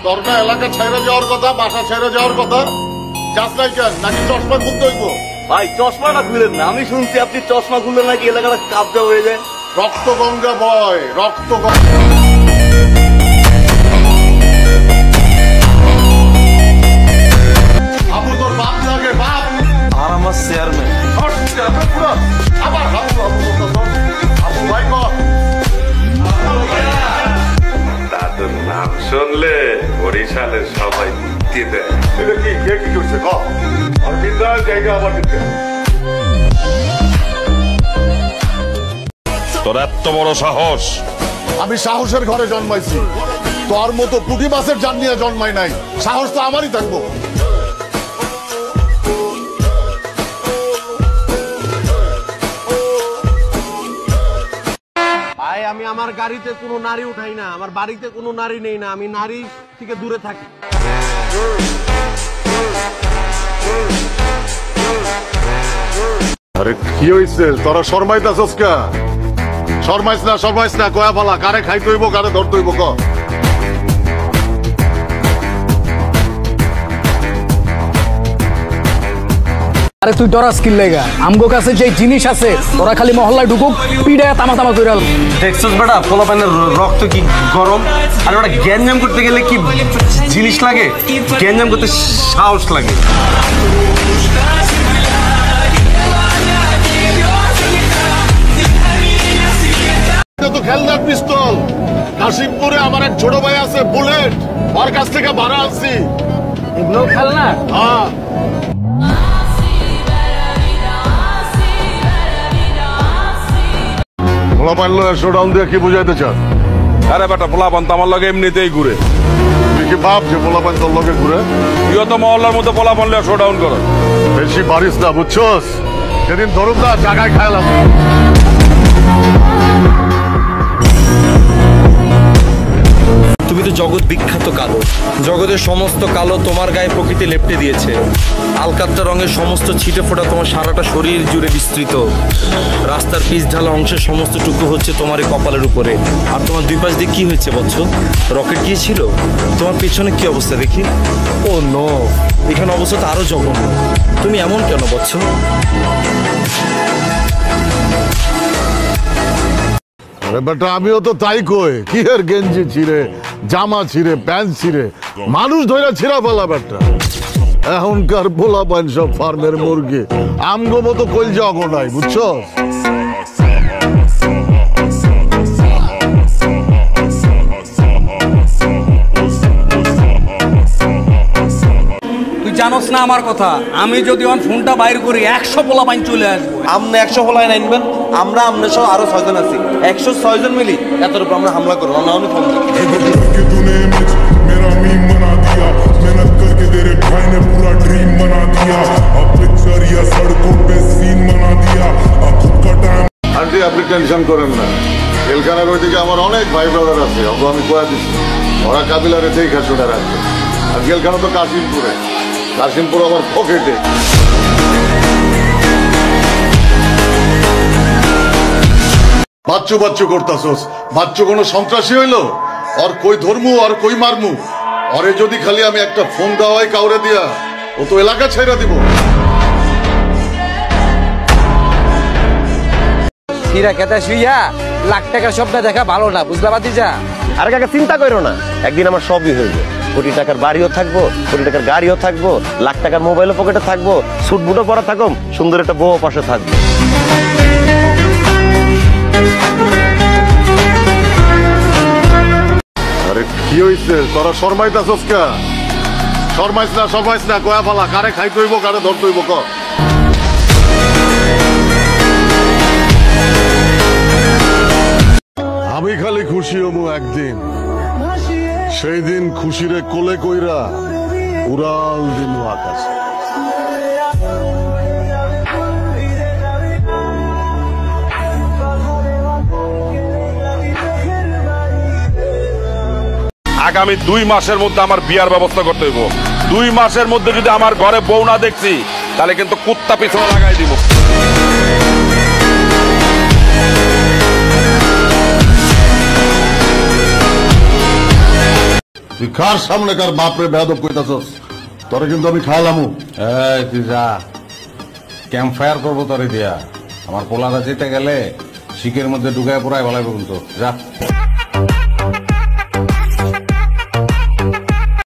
তোর না এলাকা ছেড়ে যাওয়ার কথা, বাসা ছেড়ে যাওয়ার কথা, যাস নাই কেন? নাকি চশমা খুলতে হইব? ভাই চশমাটা খুলেন না, আমি শুনছি আপনি চশমা খুললে নাকি এলাকাটা কাবজা হয়ে যায়। রক্ত গঙ্গা বয়, রক্ত গঙ্গা। আবু তোর বাপ লাগে, বাপ আর আমার চেয়ারম্যান আবার আবু আবু ভাই কর। দাদুর নাম শুনলে বরিশালের সবাই মুক্তি দেয়। এটা কি কে কি করছে ক? আর বিদ্যার জায়গা আবার দিতে। তোর এত বড় সাহস! আমি সাহসের ঘরে জন্মাইছি, তোর মতো পুঁটি মাছের জান নিয়ে জন্মাই নাই। সাহস তো আমারই থাকবো। ভাই আমি আমার গাড়িতে কোনো নারী উঠাই না, আমার বাড়িতে কোনো নারী নেই না, আমি নারী থেকে দূরে থাকি। আরে কি হইছে? তোরা শর্মাইতাছস কা? শর্মাইস না কয়া বলা, কারে খাইতে হইব, কারে ধরতে হইব ক? আরে তুই ডরাস কি লেগা? আমগো কাছে যে জিনিস আছে ওরা খালি মহল্লায় ঢুকুক পিড়ায় তামা তামা কইরা দেখছস বেটা পোলাপানের রক্ত কি গরম, আর ওটা গ্যাঞ্জাম করতে গেলে কি জিনিস লাগে? গ্যাঞ্জাম করতে সাহস লাগে। তো খেলনার পিস্তল। কাশিমপুরে আমার এক ছোট ভাই আছে বুলেট, ওর কাছ থেকে ভাড়া আনছি। এগুলো খেলনা? হ্যাঁ পোলাপান শোডাউন দিয়ে কি বুঝাইতে চান? আরে বেটা পোলাপান তো আমার লগে এমনিতেই ঘুরে। তুই কি বাপ যে পোলাপান তোর লগে ঘুরে? তুইও তো মহল্লার মধ্যে পোলাপান লিয়ে শোডাউন করো। বেশি পারিস না বুঝছস? সেদিন ধরুক না জায়গায় খাইলাম। তুমি তো জগৎ বিখ্যাত কালো, জগতের সমস্ত কালো তোমার গায়ে প্রকৃতি লেপটে দিয়েছে। আলকাত্তা রঙের সমস্ত ছিটে ফোটা তোমার সারাটা শরীর জুড়ে বিস্তৃত। রাস্তার পিচ ঢালা অংশের সমস্ত টুকু হচ্ছে তোমার এই কপালের উপরে। আর তোমার দুই পাশ দিয়ে কি হয়েছে বলছো? রকেট গিয়েছিল? তোমার পেছনে কি অবস্থা দেখি? ও নো, এখানে অবস্থা তো আরো জঘন্য। তুমি এমন কেন বলছো? বেটা আমিও তো তাই কই, কি এর গেঞ্জি ছিঁড়ে, জামা ছিঁড়ে, প্যান্ট ছিঁড়ে, মানুষ ধরে ছিঁড়া ফেলা বেটা। এখনকার পোলা পান সব ফার্মের মুরগি, আমগো মতো কলজা অগো নাই বুঝছো? তুই জানোস না আমার কথা? আমি যদি আমার ফোনটা বাইর করি 100 পোলা পাইন চলে আসবো। আমনে 100 পোলায় আনবেন, আমরা আমনে সহ আরো 6 জন আছি, 106 জন মিলি এতর উপর আমরা হামলা করবো। আমরা অনেক ফোন मेरा मीम बना दिया, मेहनत करके तेरे भाई ने पूरा ड्रीम बना दिया, अब पिक्चर या सड़कों पे सीन बना दिया, अब खुद का टाइम। আন্টি আপনি টেনশন করেন না, এলকানার ওইদিকে আমার অনেক ভাই ব্রাদার আছে, ওকে আমি কয়া দিচ্ছি, ওরা কাবিলারে দেখা শুনে রাখবে। আর গেলখানা তো কাশিমপুরে, কাশিমপুর আমার পকেটে। বাচ্চু বাচ্চু করতাছস, বাচ্চু কোনো সন্ত্রাসী হইলো? আর কই ধর্মু আর কই মারমু? ওরে যদি খালি আমি একটা ফোন দেওয়াই কাউরে দিয়া, ও তো এলাকা ছেড়ে দিব। সিরা কেতা শুইয়া লাখ টাকার স্বপ্ন দেখা ভালো না, বুঝলা বাতিজা? আরে কাকা চিন্তা করো না, একদিন আমার সবই হয়ে যাবে। কোটি টাকার বাড়িও থাকবো, কোটি টাকার গাড়িও থাকবো, লাখ টাকার মোবাইলও পকেটে থাকবো, সুট বুটও পরা থাকবো, সুন্দর একটা বউ পাশে থাকবো। আরে কি হইছে? তোরা শর্মাইতাছস কা? শর্মাইস না কয়া বলা, কারে খাইতে হইব, কারে ধরতে হইব ক? আমি খালি খুশি হবো একদিন, সেই দিন খুশিরে কোলে কইরা উড়াল দিন আকাশে। আগামী 2 মাসের মধ্যে আমার বিয়ার ব্যবস্থা করতে হইব। 2 মাসের মধ্যে যদি আমার ঘরে বউ না দেখছি, তাহলে কিন্তু কুত্তা পিছনে লাগাই দিব। তুই কার সামনে কার বাপরে বেয়াদব কইতাছস? তোরে কিন্তু আমি খাইলামু। এই তুই যা, ক্যাম্প ফায়ার করবো তোরে দিয়া। আমার পোলাটা যেতে গেলে শিকের মধ্যে ঢুকায় পড়ায় বলাই কিন্তু যা।